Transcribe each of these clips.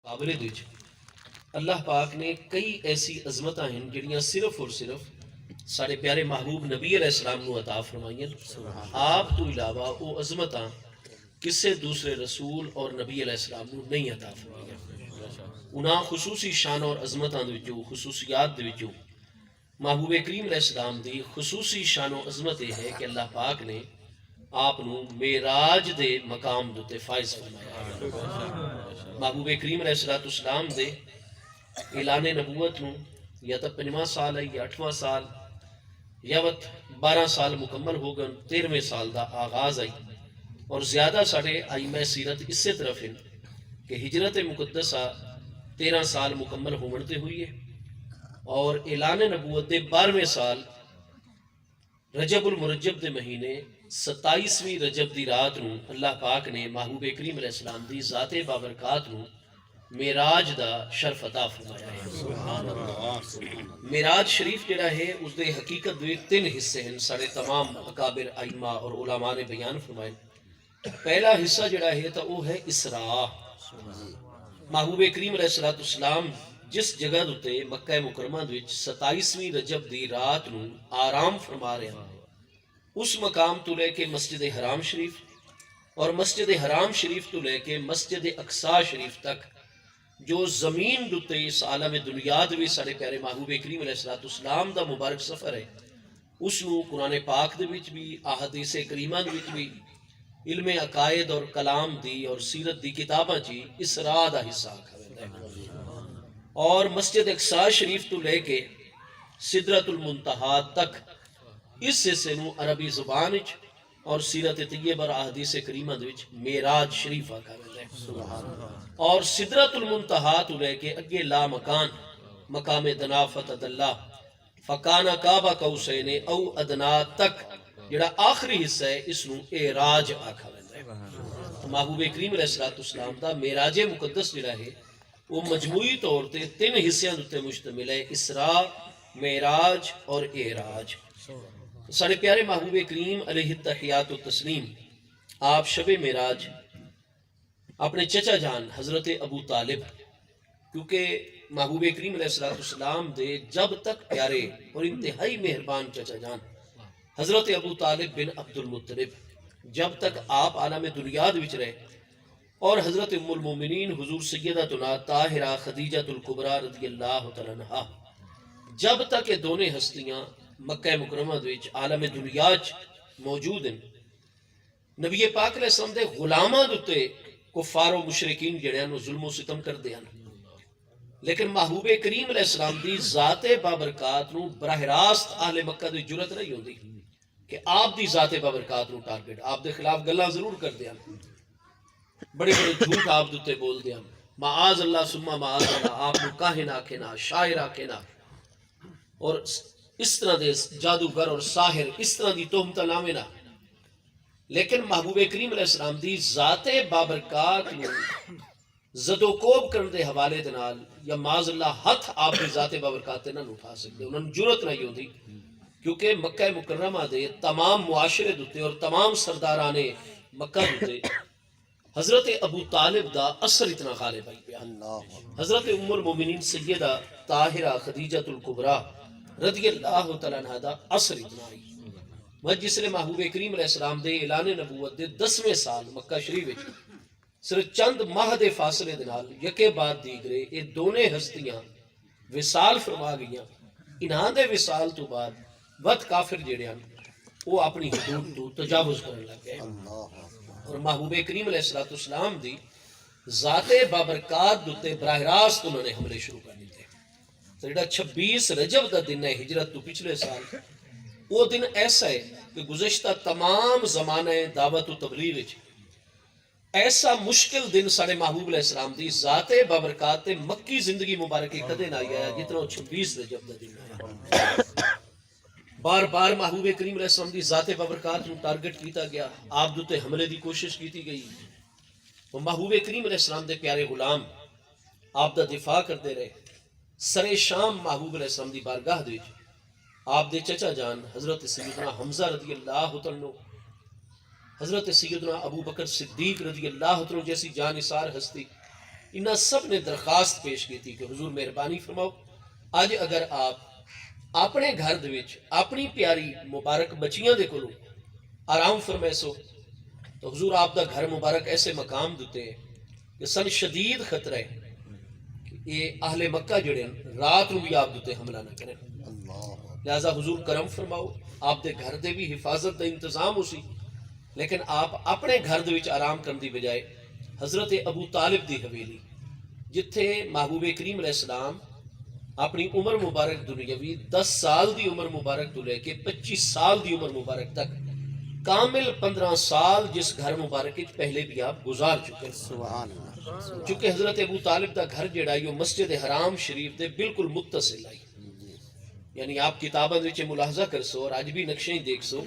قابل وچ اللہ پاک نے کئی ایسی عظمتاں ہیں جڑیاں صرف اور صرف سارے پیارے محبوب نبی علیہ السلام نو عطا فرمائیاں. آپ تو علاوہ وہ عظمتاں کسے دوسرے رسول اور نبی علیہ السلام نو نہیں عطا فرمائیاں. انہاں خصوصی شان اور عظمتاں دے وچوں خصوصیات دے وچوں محبوب کریم علیہ السلام دی خصوصی شان و عظمت یہ ہے کہ اللہ پاک نے آپ نو معراج دے مقام دوتے فائز فرمایا. محبوب کریم علیہ السلام دے اعلان نبوت نو یا تو 5واں سال ہے یا 8واں سال یا وقت 12 سال مکمل ہو گئے 13ویں سال دا آغاز آئی. اور زیادہ ساڑھے ائمہ سیرت اس سے طرف ہیں کہ ہجرت مقدسہ 13 سال مکمل ہومنتے ہوئی ہے اور اعلان نبوت دے 12ویں سال رجب المرجب دے مہینے 27ویں رجب دی رات نو اللہ پاک نے محبوب کریم علیہ السلام دی ذات بابرکات نو معراج دا شرف عطا فرمایا ہے. معراج شریف جڑا ہے اس دے حقیقت دے 3 حصے ہیں سارے تمام اکابر ائمہ اور علماء نے بیان فرمائے. پہلا حصہ جڑا ہے تو وہ ہے اسراء. محبوب کریم علیہ السلام جس جگہ دوتے مکہ مکرمہ وچ 27ویں رجب دی رات نو آرام فرما رہے ہیں اس مقام تو لے کے مسجد حرام شریف اور مسجد حرام شریف تو لے کے مسجد اقصی شریف تک جو زمین دوتے اس عالم دنیا دے سارے پیارے محبوب کریم علیہ السلام دا مبارک سفر ہے اس نو قرآن پاک دے وچ بھی احادیث کریمہ دے وچ بھی علم عقائد اور کلام دی اور سیرت دی کتاباں جی اسراء دا حصہ آکھا ویندا ہے. اور مسجد اقصی شریف تو لے کے سدرۃ المنتہا تک اس حصے نو عربی زبان وچ اور سیرت طیبہ اور احادیث کریمہ دے وچ معراج شریف آکھا ویندا ہے. اور سدرۃ المنتہا تو لے کے اگے لا مکان مقام دنا فتد اللہ فکان کعبہ قوسین او ادنا تک جڑا آخری حصہ ہے اس نو اعراج آکھا ویندا ہے. محبوب کریم علیہ السلام دا معراج مقدس جڑا ہے وہ مجموعی طور تے 3 حصیاں تے مشتمل ہے اسراء معراج اور اعراج. سارے پیارے محبوب کریم علیہ التحیات و تسلیم آپ شب معراج اپنے چچا جان حضرت ابو طالب کیونکہ محبوب کریم علیہ السلام دے جب تک پیارے اور انتہائی مہربان چچا جان حضرت ابو طالب بن عبد المطلب جب تک آپ عالم دنیا وچ رہے اور حضرت ام المومنین حضور سیدتنا طاہرہ خدیجہ الکبریٰ رضی اللہ تعالیٰ عنہا جب تک یہ دونوں ہستیاں مکہ مکرمہ وچ عالم دنیا موجود ہیں نبی پاک علیہ السلام دے غلاماں دے کفار و مشرکین جڑیاں نو ظلم و ستم کر دیاں لیکن محبوب کریم علیہ السلام دی ذات بابرکات نو براہ راست اہل مکہ دی جرت نہیں ہوندی کہ آپ دی ذات بابرکات نو ٹارگٹ آپ دے خلاف گلاں ضرور کر دیاں بڑے بڑے جھوٹ آپ دے بول دیاں معاذ اللہ ثم معاذ اللہ آپ نو کاہن آکھے نا شاعر آکھے نا اور اس طرح دے جادوگر اور ساحر اس طرح دی تہمت لاوے نا. لیکن محبوب کریم علیہ السلام دی ذات بابرکات نو زد و کوب کرن دے حوالے دے نال یا معاذ اللہ ہاتھ آپ دی ذات بابرکات نہ اٹھا سکتے انہوں نے جرت نہیں ہوتی کیونکہ مکہ مکرمہ دے تمام معاشرے دوتے اور تمام سرداران مکہ دوتے حضرت ابو طالب دا اثر اتنا غالب آئی پیا. حضرت ام المومنین سیدہ طاہرہ خدیجہ الکبریٰ رضی اللہ تعالیٰ عنہا دا اثر اتنا آئی جس نے محبوب کریم علیہ السلام دے اعلان نبوت دے 10ویں سال مکہ شریف وچ صرف چند ماہ دے فاصلے دے نال یکے بعد دیگرے یہ دونوں ہستیاں وصال فرما گئیاں. انہاں دے وصال تو بعد ود کافر جڑے ہیں وہ اپنی حدود تو تجاوز کرنے لگ گئے اور محبوب کریم علیہ السلام دی ذات بابرکات دوتے براہ راست انہوں نے حملے شروع کر دیتے. تو جڑا 26 رجب دا دن ہے ہجرت تو پچھلے سال وہ دن ایسا ہے کہ گزشتہ تمام زمانہ دعوت و تبلیغ ایسا مشکل دن سارے محبوب علیہ السلام دی ذات بابرکات مکی زندگی مبارکی کدے نہ آیا جتنا 26 رجب دا دن آیا. بار بار محبوب کریم علیہ السلام دی ذات بابرکات نو ٹارگٹ کیتا گیا آپ دوتے حملے دی کوشش کیتی گئی وہ محبوب کریم علیہ السلام دے پیارے غلام آپ دا دفاع کرتے رہے. سر شام محبوب علیہ السلام دی بارگاہ دے آپ دے چچا جان حضرت سیدنا حمزہ رضی اللہ عنہ حضرت سیدنا ابو بکر صدیق رضی اللہ عنہ جیسی جان نثار ہستی انہاں سب نے درخواست پیش کی تھی کہ حضور مہربانی فرماؤ اج اگر آپ اپنے گھر دے وچ اپنی پیاری مبارک بچیاں دے کولوں آرام فرمیسو تو حضور آپ دا گھر مبارک ایسے مقام دیتے ہیں کہ سن شدید خطرہ ہے کہ یہ اہل مکہ جڑے ہیں رات نو بھی آپ دیتے حملہ نہ کریں، لہذا حضور کرم فرماؤ آپ دے گھر دے بھی حفاظت دا انتظام ہو سی، لیکن آپ اپنے گھر دے وچ آرام کرن دی بجائے حضرت ابو طالب دی حویلی جتھے محبوب کریم علیہ السلام اپنی عمر مبارک دنیاوی 10 سال دی عمر مبارک تو لے کے 25 سال دی عمر مبارک تک کامل 15 سال جس گھر مبارک پہلے بھی آپ گزار چکے ہیں، چونکہ حضرت ابو طالب دا گھر جڑا یہ مسجد حرام شریف دے بالکل متصل آئی، یعنی آپ کتاباں وچ ملاحظہ کر سو اور آج بھی نقشے ہی دیکھ سو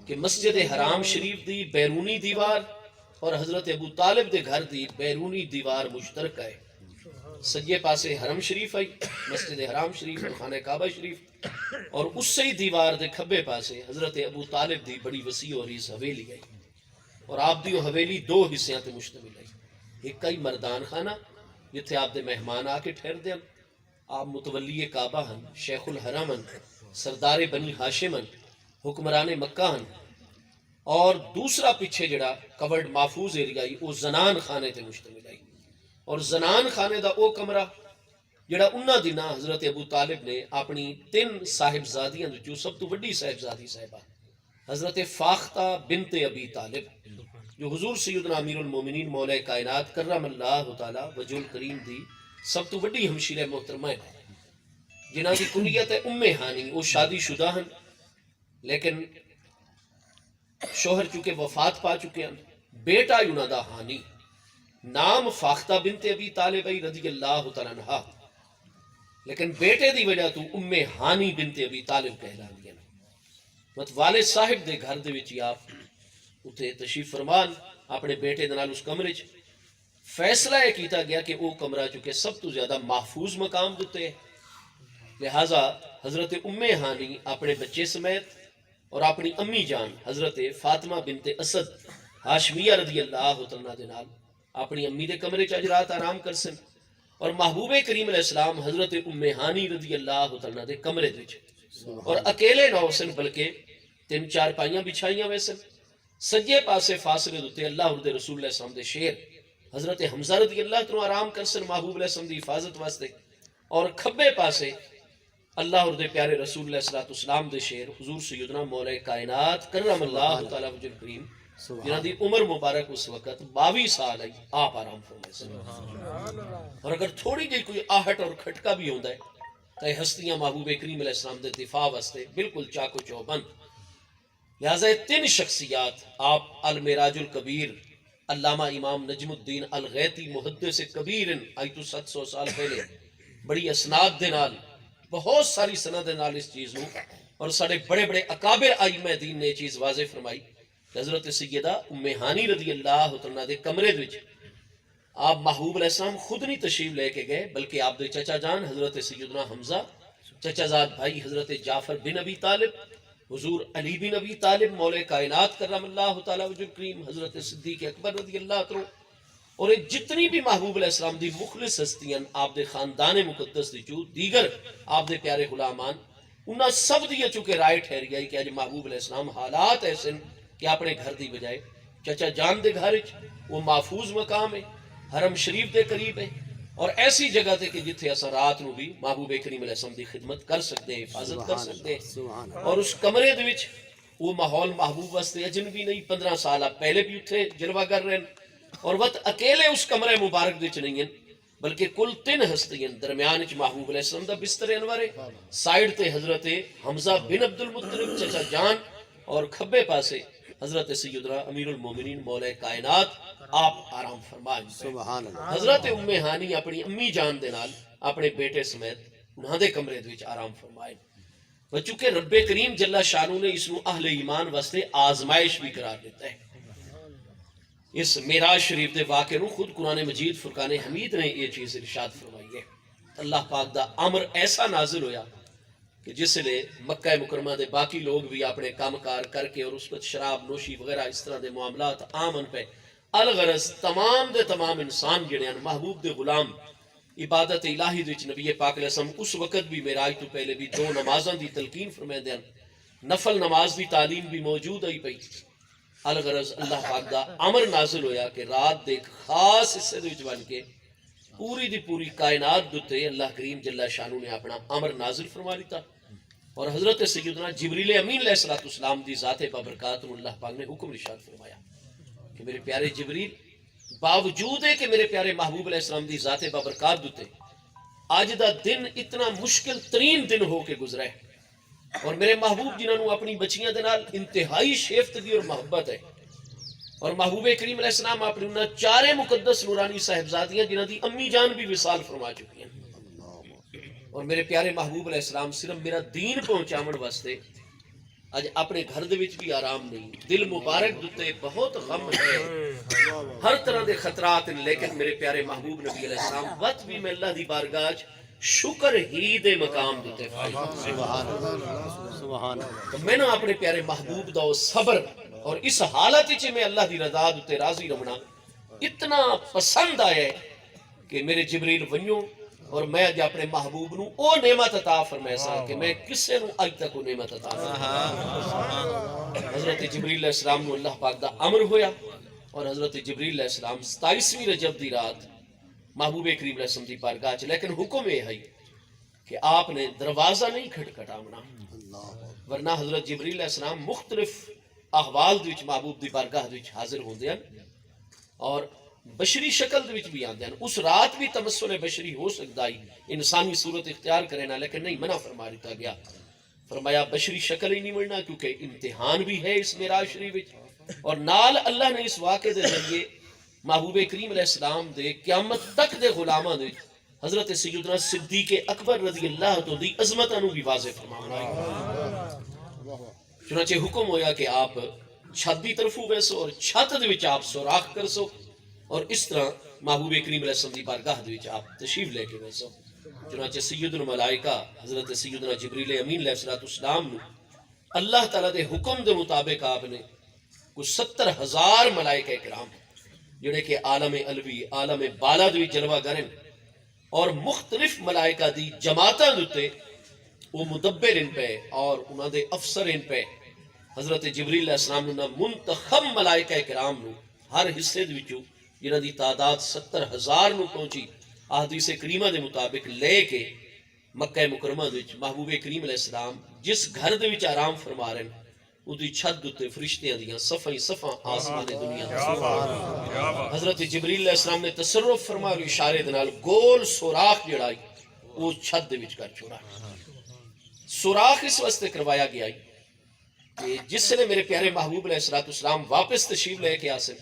کہ مسجد حرام شریف دی بیرونی دیوار اور حضرت ابو طالب دے گھر دی بیرونی دیوار مشترکہ ہے، سجے پاسے حرم شریف آئی مسجد حرام شریف اور خانہ کعبہ شریف، اور اس سے ہی دیوار دے کھبے پاسے حضرت ابو طالب دی بڑی وسیع اور اس حویلی آئی، اور آپ دی وہ حویلی 2 حصیاں تے مشتمل آئی، ایک آئی مردان خانہ جتھے آپ دے مہمان آ کے ٹھہر دیں، آپ متولی کعبہ ہن، شیخ الحرم ہن، سردار بنی ہاشم ہن، حکمران مکہ ہن، اور دوسرا پیچھے جڑا کورڈ محفوظ ایریا وہ زنان خانے تے مشتمل آئی، اور زنان خانے دا او کمرہ جڑا انہاں دناں حضرت ابو طالب نے اپنی 3 صاحبزادیاں جو سب تو وڈی صاحبزادی صاحبہ حضرت فاختہ بنت ابی طالب جو حضور سیدنا امیر المومنین مولا کائنات کرم اللہ تعالی وجہ الکریم دی سب تو وڈی ہمشیرہ محترمہ ہے، جنہاں دی کنیت ہے ام ہانی، وہ شادی شدہ ہیں لیکن شوہر چونکہ وفات پا چکے ہیں، بیٹا انہاں دا ہانی، نام فاختہ بنت ابی طالب رضی اللہ تعالیٰ عنہ، لیکن بیٹے دی وجہ تو ام ہانی بنت ابی طالب کہلا دیا، مت والد صاحب دے گھر دے وچ آپ اتھے تشریف فرمان اپنے بیٹے دے نال اس کمرے چ فیصلہ یہ کیتا گیا کہ وہ کمرہ چونکہ سب تو زیادہ محفوظ مقام دیتے ہیں، لہٰذا حضرت ام ہانی اپنے بچے سمیت اور اپنی امی جان حضرت فاطمہ بنت اسد ہاشمیہ رضی اللہ تعالیٰ دے نال اپنی امی دے کمرے چ اج رات آرام کر سن، اور محبوب کریم علیہ السلام حضرت ام ہانی رضی اللہ تعالیٰ دے کمرے دے اور اکیلے نہ سن بلکہ 3 4 پائیاں بچھائیاں ویسن، سجے پاسے فاصلے دوتے اللہ اور دے رسول اللہ السلام دے شیر حضرت حمزہ رضی اللہ تعالیٰ آرام کر سن محبوب علیہ السلام دی حفاظت واسطے، اور کھبے پاسے اللہ اور دے پیارے رسول اللہ السلام دے شیر حضور سیدنا مولا کائنات کرم اللہ تعالیٰ وجہ الکریم جنہاں دی عمر مبارک اس وقت 22 سال آئی آپ آرام فرمائے سن، اور اگر تھوڑی جی کوئی آہٹ اور کھٹکا بھی ہوندہ ہے تو یہ ہستیاں محبوب کریم علیہ السلام دے دفاع واسطے بالکل چاکو چوبند، لہذا 3 شخصیات آپ المعراج الکبیر علامہ امام نجم الدین الغیتی محدث کبیر آئی تو 700 سال پہلے بڑی اسناد دے نال بہت ساری سند دے نال اس چیز نو، اور سارے بڑے بڑے اکابر ائمہ دین نے یہ چیز واضح فرمائی کہ حضرت سیدہ ام ہانی رضی اللہ تعالیٰ دے کمرے وچ آپ محبوب علیہ السلام خود نہیں تشریف لے کے گئے بلکہ آپ دے چچا جان حضرت سیدنا حمزہ، چچا زاد بھائی حضرت جعفر بن ابی طالب، حضور علی بن ابی طالب مولا کائنات کرم اللہ تعالیٰ وجہ الکریم، حضرت صدیق اکبر رضی اللہ عنہ، اور یہ جتنی بھی محبوب علیہ السلام دی مخلص ہستیاں آپ دے خاندان مقدس دی جو دیگر آپ دے پیارے غلامان انہاں سب دی چونکہ رائے ٹھہر گئی کہ آج محبوب علیہ السلام حالات ایسے کہ اپنے گھر دی بجائے چچا جان دے گھر وہ محفوظ مقام ہے، حرم شریف دے قریب ہے، اور ایسی جگہ تے کہ جتھے اساں رات نو بھی محبوب کریم علیہ السلام دی خدمت کر سکتے ہیں، حفاظت کر سکتے ہیں، اور اس کمرے دے وچ وہ ماحول محبوب واسطے اجنبی نہیں، 15 سال آپ پہلے بھی اتھے جلوہ کر رہے ہیں، اور وقت اکیلے اس کمرے مبارک وچ نہیں ہیں بلکہ کل 3 ہستیاں، درمیان وچ محبوب علیہ السلام دا بستر انور ہے، سائیڈ تے حضرت حمزہ بن عبد المطلب چچا جان، اور کھبے پاسے حضرت سیدنا امیر المومنین مولا کائنات آپ آرام فرمائیں، سبحان اللہ۔ حضرت ام ہانی اپنی امی جان دے نال اپنے بیٹے سمیت انہاں دے کمرے وچ آرام فرمائیں، چونکہ رب کریم جل شانو نے اس نو اہل ایمان واسطے آزمائش بھی قرار دیتا ہے۔ اس معراج شریف دے واقعے نو خود قرآن مجید فرقان حمید نے یہ چیز ارشاد فرمائی ہے، اللہ پاک دا امر ایسا نازل ہویا کہ جس لئے مکہ مکرمہ دے باقی لوگ بھی اپنے کام کار کر کے اور اس وقت شراب نوشی وغیرہ اس طرح دے معاملات عام ان پہ الغرض تمام دے تمام انسان جڑے ہیں محبوب دے غلام عبادت الہی دے وچ نبی پاک علیہ السلام اس وقت بھی معراج تو پہلے بھی 2 نمازاں دی تلقین فرمائے ہیں، نفل نماز دی تعلیم بھی موجود آئی پئی۔ الغرض اللہ پاک دا امر نازل ہویا کہ رات دے خاص حصے دے وچ بن کے پوری دی پوری کائنات دے اللہ کریم جل شانو نے اپنا امر نازل فرما دیتا، اور حضرت سیدنا جبریل امین علیہ السلام دی ذات بابرکات اللہ پاک نے حکم ارشاد فرمایا کہ میرے پیارے جبریل، باوجود ہے کہ میرے پیارے محبوب علیہ السلام دی ذات بابرکات دے آج دا دن اتنا مشکل ترین دن ہو کے گزرا ہے، اور میرے محبوب جنہوں نے اپنی بچیاں دے نال انتہائی شیفتگی اور محبت ہے، اور محبوب کریم علیہ السلام اپنی انہاں 4 مقدس نورانی صاحبزادیاں جنہاں دی امی جان بھی وصال فرما چکی ہیں، اور میرے پیارے محبوب علیہ السلام صرف میرا دین پہنچاون واسطے اج اپنے گھر دے وچ بھی آرام نہیں، دل مبارک دتے بہت غم ہے، ہر طرح دے خطرات ہیں، لیکن میرے پیارے محبوب نبی علیہ السلام وقت بھی میں اللہ دی بارگاہ شکر ہی دے مقام دیتے سبحان تو میں نے اپنے پیارے محبوب دا صبر اور اس حالت وچ میں اللہ دی رضا تے راضی رہنا اتنا پسند آیا ہے کہ میرے جبریل ونیو اور میں اج اپنے محبوب نو او نعمت عطا فرمایا سا کہ میں کسے نو اج تک وہ نعمت عطا فرمایا۔ حضرت جبریل علیہ السلام نو اللہ پاک دا امر ہویا، اور حضرت جبریل علیہ السلام 27ویں رجب دی رات محبوب کریم علیہ السلام دی بارگاہ چ، لیکن حکم یہ ہے کہ آپ نے دروازہ نہیں کھٹکھٹاونا، ورنہ حضرت جبریل علیہ السلام مختلف احوال دے وچ محبوب دی بارگاہ دے وچ حاضر ہوندے ہیں اور بشری شکل دے وچ بھی آندے ہیں۔ اس رات بھی تمثل بشری ہو سکتا ہے، انسانی صورت اختیار کرے نا، لیکن نہیں، منع فرما دیتا گیا، فرمایا بشری شکل ہی نہیں ملنا، کیونکہ امتحان بھی ہے اس معراج شریف وچ، اور نال اللہ نے اس واقعے دے ذریعے محبوب کریم علیہ السلام دے قیامت تک دے غلاماں دے حضرت سیدنا صدیق اکبر رضی اللہ تو دی عظمتاں نو بھی واضح فرمانا ہے۔ چنانچہ حکم ہویا کہ آپ چھت دی طرف ویسو اور چھت دے وچ آپ سوراخ کرسو، اور اس طرح محبوب کریم علیہ السلام دی بارگاہ دے وچ آپ تشریف لے کے ویسو۔ چنانچہ سید الملائکہ حضرت سیدنا جبریل امین علیہ السلام نو اللہ تعالیٰ دے حکم دے مطابق آپ نے کچھ 70,000 ملائکہ کرام جڑے کہ عالم علوی عالم بالا دے جلوہ گرن اور مختلف ملائکہ دی جماعتاں دے وہ مدبر ان پہ اور انہاں دے افسر ان پہ حضرت جبریل علیہ السلام نے منتخب ملائکہ کرام نو ہر حصے دے وچوں جنہاں دی تعداد 70,000 نو پہنچی احادیث کریمہ دے مطابق لے کے مکہ مکرمہ دے وچ محبوب کریم علیہ السلام جس گھر دے وچ آرام فرما رہے ہیں اودی چھت تے فرشتیاں دیاں صفائی صفاں آسمان دنیا حضرت جبریل علیہ السلام نے تصرف فرما اور اشارے دے نال گول سوراخ جڑائی وہ چھت دے وچ کر چھوڑا۔ سوراخ اس واسطے کروایا گیا کہ جس نے میرے پیارے محبوب علیہ السلام واپس تشریف لے کے آسن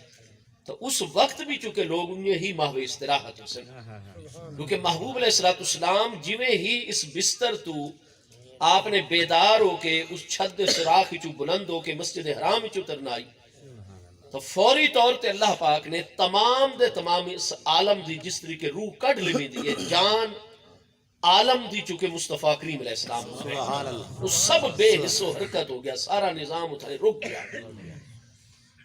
تو اس وقت بھی چونکہ لوگ انہیں ہی محو استراحت حسن، کیونکہ محبوب علیہ السلام جویں ہی اس بستر تو آپ نے بیدار ہو کے اس چھت دے سوراخ چو بلند ہو کے مسجد حرام چو اترنا آئی تو فوری طور تے اللہ پاک نے تمام دے تمام اس عالم دی جس طریقے روح کڑ لوی دی ہے جان عالم دی چونکہ مصطفیٰ کریم علیہ السلام اس سب بے حص و حرکت ہو گیا، سارا نظام اتھے رک گیا،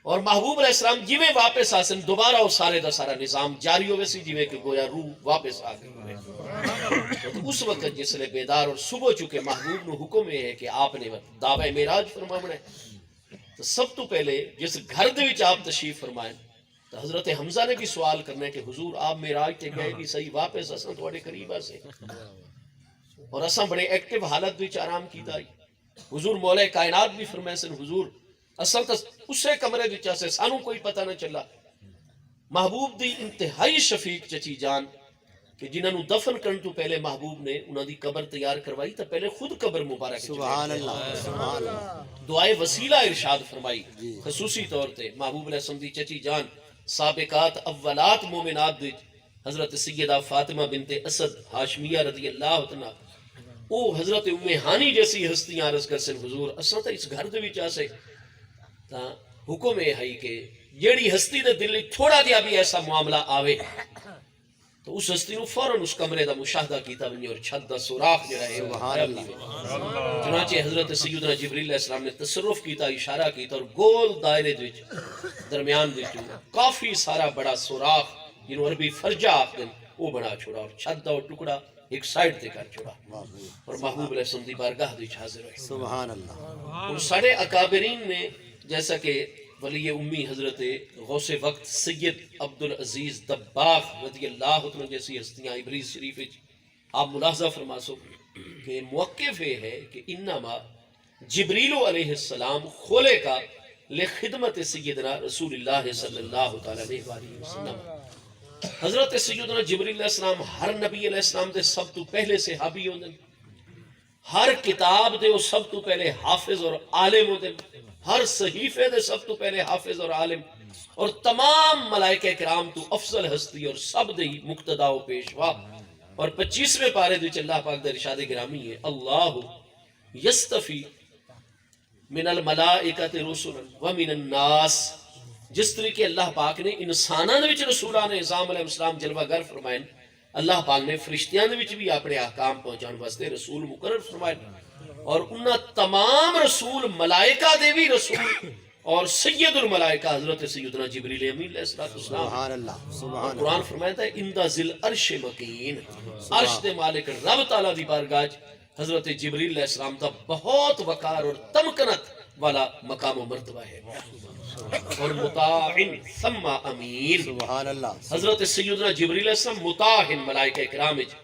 اور محبوب علیہ السلام جویں واپس آسن دوبارہ وہ سارے دا سارا نظام جاری ہوئے سی جویں کہ گویا روح واپس آ گئے۔ تو اس وقت جس نے بیدار اور صبح چکے محبوب نو حکم ہے کہ آپ نے دعوی معراج فرماونا ہے، تو سب تو پہلے جس گھر دے وچ آپ تشریف فرمائیں تو حضرت حمزہ نے بھی سوال کرنا ہے کہ حضور آپ معراج تے گئے بھی صحیح واپس اساں تواڈے قریب سے اور اساں بڑے ایکٹیو حالت وچ آرام کیتا ہے۔ حضور مولا کائنات بھی فرمائے سن حضور اصل تو اسے کمرے وچ سے سانو کوئی پتہ نہ چلا۔ محبوب دی انتہائی شفیق چچی جان کہ جنہاں نو دفن کرن تو پہلے محبوب نے انہاں دی قبر تیار کروائی تو پہلے خود قبر مبارک سبحان اللہ سبحان اللہ دعائے وسیلہ ارشاد فرمائی خصوصی طور تے محبوب علیہ السلام دی چچی جان سابقات اولات مومنات دی حضرت سیدہ فاطمہ بنت اسد ہاشمیہ رضی اللہ عنہا او حضرت ام ہانی جیسی ہستیاں عرض کر سن حضور اساں تے اس گھر دے وچ آسے تا حکم ہے کہ جیڑی ہستی دے دل تھوڑا جہا بھی ایسا معاملہ آوے تو اس ہستی نو فوراً اس کمرے دا مشاہدہ کیتا بنی اور چھت دا سوراخ جڑا ہے سبحان اللہ چنانچہ حضرت سیدنا جبریل علیہ السلام نے تصرف کیتا اشارہ کیتا اور گول دائرے وچ درمیان وچ کافی سارا بڑا سوراخ جنہوں عربی فرجہ آخدیں وہ بنا چھوڑا اور چھت دا ٹکڑا ایک سائڈ تے کر چھوڑا اور محبوب علیہ السلام دی بارگاہ وچ حاضر ہوئے. سبحان اللہ. اور سارے اکابرین نے جیسا کہ ولی امی حضرت غوث وقت سید عبدالعزیز دباغ رضی اللہ عنہ جیسی ہستیاں ابریز شریف وچ آپ ملاحظہ فرما سو کہ موقف یہ ہے کہ انما جبریل علیہ السلام کھولے کا لخدمت سیدنا رسول اللہ صلی اللہ علیہ وآلہ وسلم. حضرت سیدنا جبریل علیہ السلام ہر نبی علیہ السلام دے سب تو پہلے صحابی ہوندے، ہر کتاب دے وہ سب تو پہلے حافظ اور عالم ہوندے، ہر صحیفے دے سب تو پہلے حافظ اور عالم، اور تمام ملائکہ کرام تو افضل ہستی اور سب دے مقتدا و پیشوا. اور 25ویں پارے دے اللہ پاک دے ارشاد گرامی ہے اللہ یستفی من الملائکۃ رسلا ومن الناس. جس طریقے اللہ پاک نے انساناں دے وچ رسولان اعظام علیہ السلام جلوہ گر فرمائے، اللہ پاک نے فرشتیاں دے وچ بھی اپنے احکام پہنچان واسطے رسول مقرر فرمائے، اور انہاں تمام رسول ملائکہ دے بھی رسول اور سید الملائکہ حضرت سیدنا جبریل امین علیہ السلام. سبحان اللہ. سبحان اللہ. قرآن فرماتا ہے اندہ ذل عرش مکین، عرش دے مالک رب تعالیٰ دی بارگاہ حضرت جبریل علیہ السلام دا بہت وقار اور تمکنت والا مقام و مرتبہ ہے، اور مطاع ثم امین. سبحان اللہ. حضرت سیدنا جبریل علیہ السلام مطاع ملائکہ کرام وچ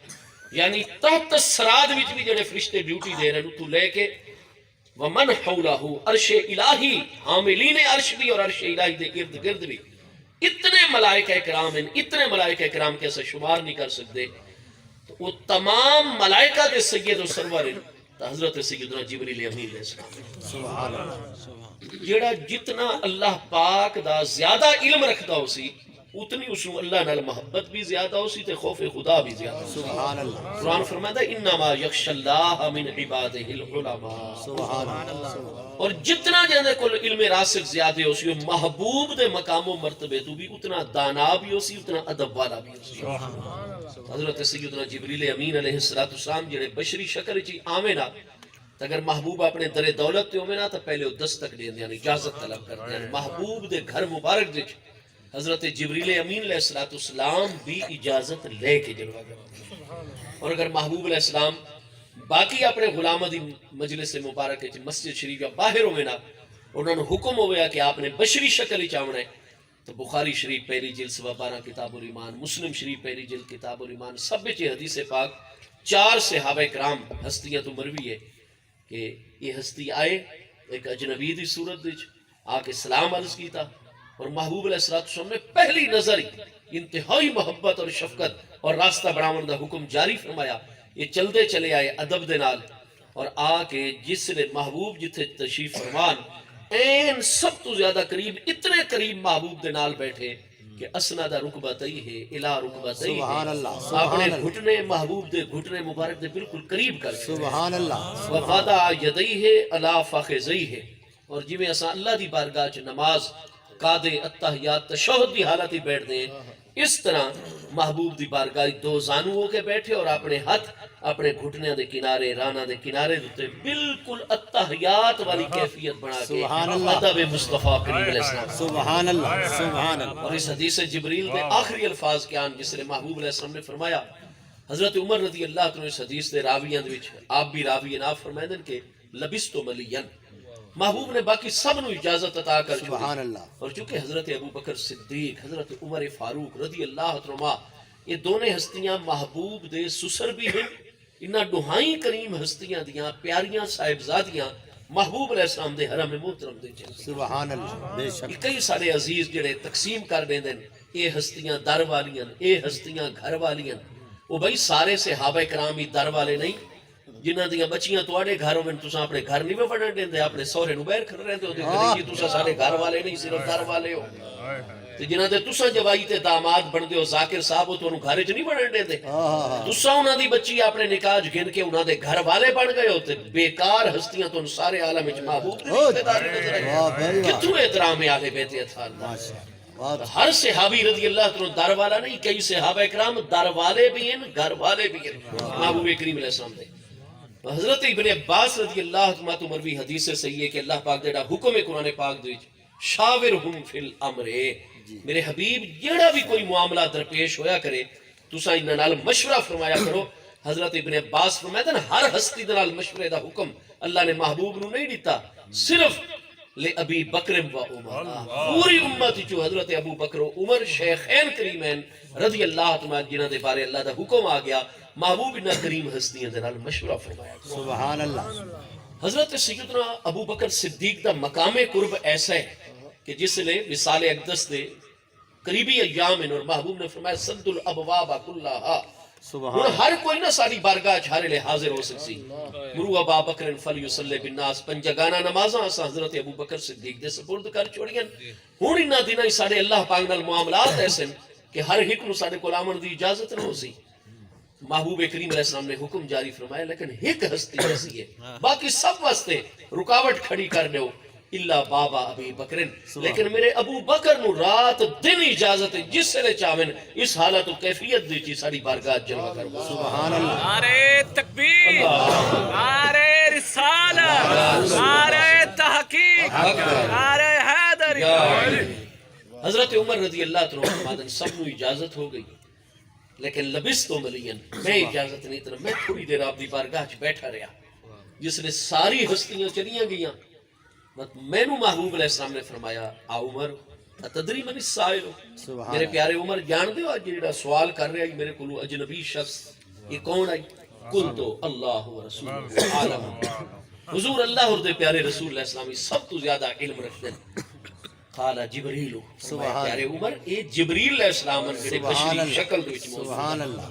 یعنی تحت السراد وچ بھی جڑے فرشتے ڈیوٹی دے رہے ہیں تو لے کے ومن حولہ عرش الہی حاملین عرش بھی اور عرش الہی دے ارد گرد بھی اتنے ملائکہ کرام ہیں، اتنے ملائکہ کرام کے ایسا شمار نہیں کر سکتے. تو وہ تمام ملائکہ دے سید و سرور ہیں تو حضرت سیدنا جبریل امین علیہ السلام سبحان اللہ. جیڑا جتنا اللہ پاک دا زیادہ علم رکھتا ہو سی اتنی اس کو اللہ نال محبت بھی زیادہ ہو سی تے خوف خدا بھی زیادہ ہو سی. سبحان اللہ. قرآن فرماتا ہے انما یخشى اللہ من عبادہ العلماء. سبحان اللہ. اور جتنا جاندے کو علم راسخ زیادہ ہو سی وہ محبوب دے مقام و مرتبے تو بھی اتنا دانا بھی ہو سی، اتنا ادب والا بھی ہو سی. حضرت سیدنا جبریل امین علیہ السلام جڑے بشری شکل چی آمیں نا، اگر محبوب اپنے در دولت تے ہوئے نا تو پہلے وہ دستک دیں یعنی اجازت طلب کرتے ہیں. محبوب دے گھر مبارک دے حضرت جبریل امین علیہ السلام بھی اجازت لے کے جلوہ کرتے ہیں. اور اگر محبوب علیہ السلام باقی اپنے غلامہ دی مجلس مبارک مسجد شریف یا باہر ہوئے نا، انہوں نے حکم ہویا کہ آپ نے بشری شکل ہی چاہنا ہے تو بخاری شریف پہلی جلد سوا 12 کتاب الایمان، مسلم شریف پہلی جلد کتاب الایمان، سب بچے حدیث پاک 4 صحابہ کرام ہستیاں تو مروی ہے کہ یہ ہستی آئے ایک اجنبی دی صورت وچ آ کے سلام عرض کیتا، اور محبوب علیہ السلام نے پہلی نظر ہی انتہائی محبت اور شفقت اور راستہ بڑھاون دا حکم جاری فرمایا. یہ چلتے چلے آئے ادب دے نال اور آ کے جس نے محبوب جتھے تشریف فرمان این سب تو زیادہ قریب، اتنے قریب محبوب دے نال بیٹھے کہ اسنا دا رکبتئی ہے الہ رکبتئی سبحان اللہ. ہے، سبحان اپنے اللہ. گھٹنے محبوب دے گھٹنے مبارک دے بالکل قریب کر کے سبحان اللہ. وفادہ یدئی ہے علا فخذئی ہے. اور جی میں اساں اللہ دی بارگاہ چ نماز قادے اتحیات تشہد دی حالت ہی بیٹھ دیں، اس طرح محبوب دی بارگاہ دو زانو ہو کے بیٹھے اور اپنے ہاتھ اپنے گھٹنے دے کنارے رانا دے کنارے دے بالکل اتحیات والی کیفیت بنا کے سبحان اللہ. ادب مصطفیٰ کریم علیہ السلام. سبحان اللہ. سبحان اللہ. اور اس حدیث جبریل دے آخری الفاظ کیا ہیں جس نے محبوب علیہ السلام نے فرمایا. حضرت عمر رضی اللہ عنہ اس حدیث دے راویاں دے وچ آپ بھی راوی ہیں، آپ فرمائیں کہ لبست ملین، محبوب نے باقی سب نو اجازت عطا کر چھوڑی. سبحان اللہ. اور چونکہ حضرت ابو بکر صدیق، حضرت عمر فاروق رضی اللہ عنہ یہ دونوں ہستیاں محبوب دے سسر بھی ہیں، انہاں ڈوہائیں کریم ہستیاں دیاں پیاریاں صاحبزادیاں محبوب علیہ السلام دے حرم محترم دے چلے. سبحان اللہ. بے شک. کئی سارے عزیز جڑے تقسیم کر دیں دیں اے ہستیاں در والیاں، اے ہستیاں گھر والیاں. وہ بھائی سارے صحابہ کرام ہی در والے نہیں، جنہاں دیاں بچیاں تواڈے گھر ہوون تساں اپنے گھر نہیں وڑن دیندے، اپنے سہرے نو باہر کھڑ رہندے ہو تے جی تساں سارے گھر والے نہیں صرف در والے ہو. تے جنہاں دے تساں جوائی تے داماد بندے ہو ذاکر صاحب ہو تانوں گھر وچ نہیں وڑن دیندے، تساں انہاں دی بچی اپنے نکاح گن کے انہاں دے گھر والے بن گئے ہو تے بیکار ہستیاں تانوں سارے عالم وچ محبوب دی رشتہ داری نظر آئی. کتھوں احترام ہے اہل بیت اطہار دا. ہر صحابی رضی اللہ عنہ در والا نہیں، کئی صحابہ اکرام در والے بھی ہیں، گھر والے بھی ہیں محبوب کریم علیہ السلام دے۔ حضرت ابن عباس رضی اللہ عنہ تو مروی حدیث سے صحیح ہے کہ اللہ پاک دیڑا حکم ہے قرآن پاک دے شاورہم فی الامر، میرے حبیب جیڑا بھی کوئی معاملہ درپیش ہویا کرے تسا انہاں نال مشورہ فرمایا کرو۔ حضرت ابن عباس فرمایا تھا ہر ہستی دے نال مشورے دا حکم اللہ نے محبوب نو نہیں دیتا، صرف لے ابی بکر و عمر، پوری امت جو حضرت ابو بکر و عمر شیخین کریمین رضی اللہ عنہ جنہاں دے بارے اللہ دا حکم آ گیا، محبوب انہاں کریم ہستیاں دے نال مشورہ فرمایا۔ سبحان اللہ۔ حضرت سیدنا ابو بکر صدیق دا مقام قرب ایسا ہے کہ جس نے وصال اقدس دے قریبی ایام اور محبوب نے فرمایا سد الابواب کلھا، سبحان ہر کوئی نہ ساری بارگاہ چھارے لے حاضر ہو سکسی۔ مرو ابا بکر فلیصلی بالناس، پنجگانہ نمازاں اساں حضرت ابو بکر صدیق دے سپرد کر چھوڑیاں۔ ہن انہاں دناں ساڈے اللہ پاک نال معاملات ایسے کہ ہر ایک نو ساڈے کول آمن دی اجازت نہ ہو سی۔ محبوب کریم علیہ السلام نے حکم جاری فرمایا لیکن ایک ہستی ایسی ہے باقی سب واسطے رکاوٹ کھڑی کر دیو الا بابا ابی بکرن، لیکن میرے ابو بکر نو رات دن اجازت ہے جس سے چاہن اس حالت و کیفیت دی چی ساری بارگاہ جلوہ کرو۔ سبحان اللہ۔ نعرے تکبیر، نعرے رسالت، نعرے تحقیق، نعرے حیدری۔ حضرت عمر رضی اللہ عنہ فرماتے ہیں سب نو اجازت ہو گئی لیکن لبس تو ملین میں اجازت نہیں تھی، میں تھوڑی دیر آپ دی بارگاہ چ بیٹھا رہا جس نے ساری ہستیاں چلیاں گئیاں۔ میں نو محبوب علیہ السلام نے فرمایا آ عمر اتدری من السائل، میرے پیارے عمر جان دیو اج جڑا سوال کر رہا ہے میرے کولو اجنبی شخص یہ کون ہے؟ قل تو اللہ و رسول عالم، حضور اللہ اور دے پیارے رسول علیہ السلام سب تو زیادہ علم رکھتے ہیں۔ قال جبریل، پیارے عمر اے جبریل علیہ السلام نے بشری شکل دے وچ موجود سبحان اللہ۔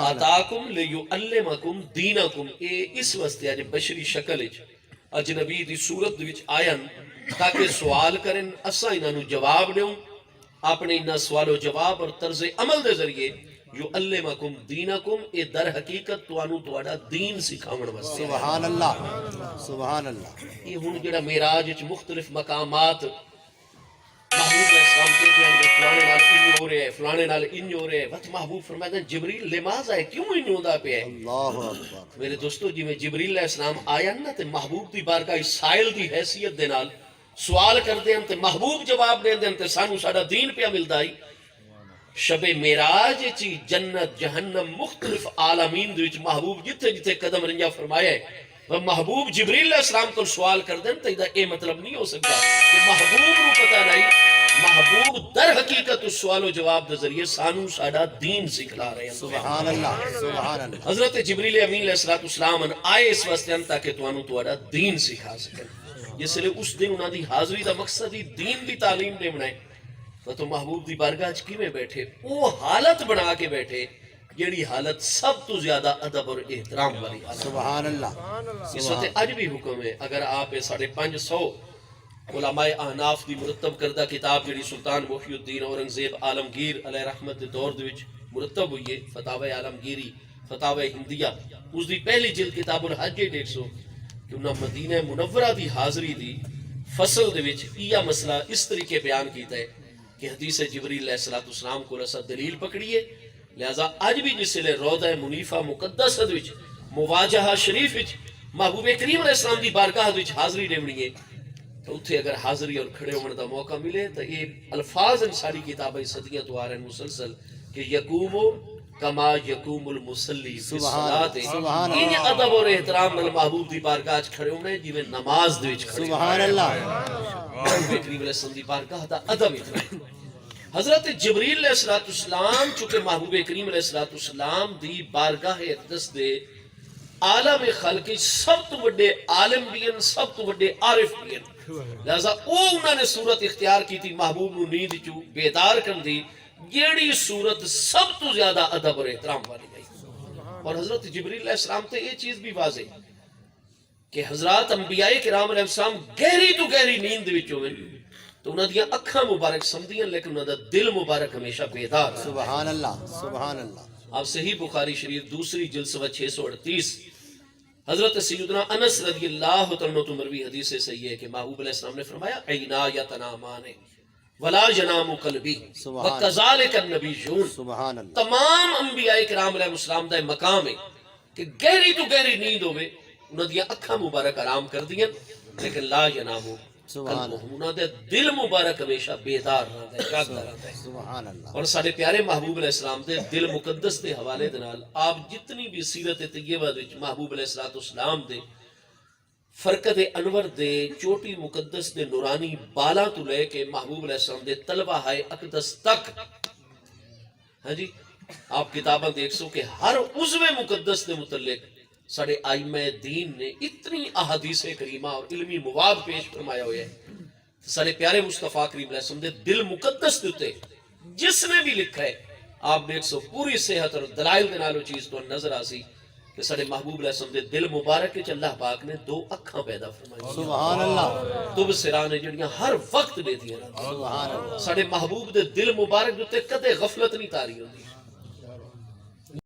آتاکم لیعلمکم دینکم، اے اس واسطے اج بشری شکل وچ اجنبی دی صورت وچ آئن تاکہ سوال کرن اساں انہاں نو جواب دیوں، اپنے انہاں سوال و جواب اور طرز عمل دے ذریعے یعلمکم دینکم، اے در حقیقت توانو تواڈا دین سکھاون واسطے۔ سبحان اللہ۔ سبحان اللہ۔ یہ ہن جڑا معراج وچ مختلف مقامات محبوب علیہ السلام کہتے ہیں فلانے نال انج ہو رہے ہے، فلانے نال انج ہو رہے ہے، وقت محبوب فرماتے ہیں جبریل لماذا ہے، کیوں انج ہوندا پیا ہے؟ اللہ اکبر۔ میرے دوستو جی میں جبریل علیہ السلام آیا نا تے محبوب دی بارگاہ سائل دی حیثیت دے نال سوال کردے ہیں تے محبوب جواب دے دیں تے سانو ساڈا دین پیا ملدا ہے۔ شب معراج چی جنت جہنم مختلف عالمین دے وچ محبوب جتھے جتھے قدم رنجا فرمایا ہے وہ محبوب جبریل علیہ السلام کو سوال کر دیں تے دا اے مطلب نہیں ہو سکتا کہ محبوب نو پتہ نہیں، محبوب در حقیقت اس سوال و جواب دے ذریعے سانو ساڈا دین سکھلا رہے ہیں۔ سبحان اللہ۔ سبحان اللہ۔ حضرت جبریل امین علیہ السلام آئے اس واسطے تاکہ توانو تواڈا دین سکھا سکن، جس لئے اس دن انہاں دی حاضری دا مقصد ہی دین دی تعلیم دے بنائے۔ تو محبوب دی بارگاہ چ کیویں بیٹھے، وہ حالت بنا کے بیٹھے جیڑی حالت سب تو زیادہ ادب اور احترام والی حالت۔ سبحان اللہ۔ اس وقت اج بھی حکم ہے اگر آپ 550 علماء احناف دی مرتب کردہ کتاب جڑی سلطان محی الدین اورنگزیب عالمگیر علیہ رحمت دے دور دے وچ مرتب ہوئی ہے، فتاوی عالمگیری فتاوی ہندیہ، اس دی پہلی جلد کتاب الحج 150 کہ انہاں مدینہ منورہ دی حاضری دی فصل دے وچ یہ مسئلہ اس طریقے بیان کیتا ہے کہ حدیث جبریل علیہ السلام کو رسا دلیل پکڑیے، لہذا آج بھی جس لئے روضہ منیفہ مقدس وچ مواجہہ شریف وچ محبوب کریم علیہ السلام دی بارگاہ وچ حاضری دیونی ہے تو اتھے اگر حاضری اور کھڑے ہونے دا موقع ملے تو یہ الفاظ ان ساری کتابیں صدیاں تو آ رہے ہیں مسلسل کہ یقومو کما یقوم المصلی فی الصلاۃ، ان ادب اور احترام نال محبوب دی بارگاہ وچ کھڑے ہونے جویں نماز دے وچ کھڑے۔ سبحان اللہ۔ محبوب کریم علیہ السلام دی بارگاہ دا ادب اتنا ہے۔ حضرت جبریل علیہ السلام چونکہ محبوب کریم علیہ السلام دی بارگاہ اقدس دے عالم خلق سب تو بڑے عالم بھی ہیں، سب تو بڑے عارف بھی ہیں، لہذا او انہوں نے صورت اختیار کی تھی محبوب نو نیند چو بیدار کر دی جیڑی صورت سب تو زیادہ ادب اور احترام والی گئی۔ اور حضرت جبریل علیہ السلام تے یہ چیز بھی واضح کہ حضرات انبیاء کرام علیہ السلام گہری تو گہری نیند وچ ہوئے تو انہاں دیاں اکھاں مبارک سمدیاں لیکن انہاں دا دل مبارک ہمیشہ بیدار ہے۔ سبحان اللہ۔ سبحان اللہ۔ آپ صحیح بخاری شریف دوسری جلد صفحہ 638 حضرت سیدنا انس رضی اللہ عنہ تو مروی حدیث سے صحیح ہے کہ محبوب علیہ السلام نے فرمایا عینا یتنامان ولا ینام قلبی سبحان وکذالک النبیون. سبحان اللہ. تمام انبیاء کرام علیہ السلام دا مقام ہے کہ گہری تو گہری نیند ہوئے انہوں دیا اکھاں مبارک آرام کر دیا لیکن لا ینامو سبحان قلبہم، انہوں دے دل مبارک ہمیشہ بیدار رہتا ہے، جاگتا رہتا ہے. سبحان اللہ. اور سارے پیارے محبوب علیہ السلام دے دل مقدس دے حوالے دنال آپ جتنی بھی سیرت طیبہ وچ محبوب علیہ السلام دے فرقت انور دے چوٹی مقدس دے نورانی بالا تو لے کے محبوب علیہ السلام دے طلبہ ہائے اقدس تک، ہاں جی آپ کتاباں دیکھ سو کہ ہر عضو مقدس دے متعلق سارے آئمہ دین نے اتنی احادیث کریمہ اور علمی مواد پیش فرمایا ہوئے ہیں. سارے پیارے مصطفیٰ کریم علیہ السلام دے دل مقدس دیتے جس نے بھی لکھا ہے آپ دیکھ سو پوری صحت اور دلائل دے نالو چیز تو نظر آسی کہ سارے محبوب علیہ السلام دے دل مبارک وچ اللہ پاک نے دو اکھاں پیدا فرمائی. سبحان اللہ. تب سرانے جڑیاں ہر وقت دے دیا. سبحان اللہ. سارے محبوب دے دل مبارک دیتے کدے غفلت نہیں تاری ہوندی.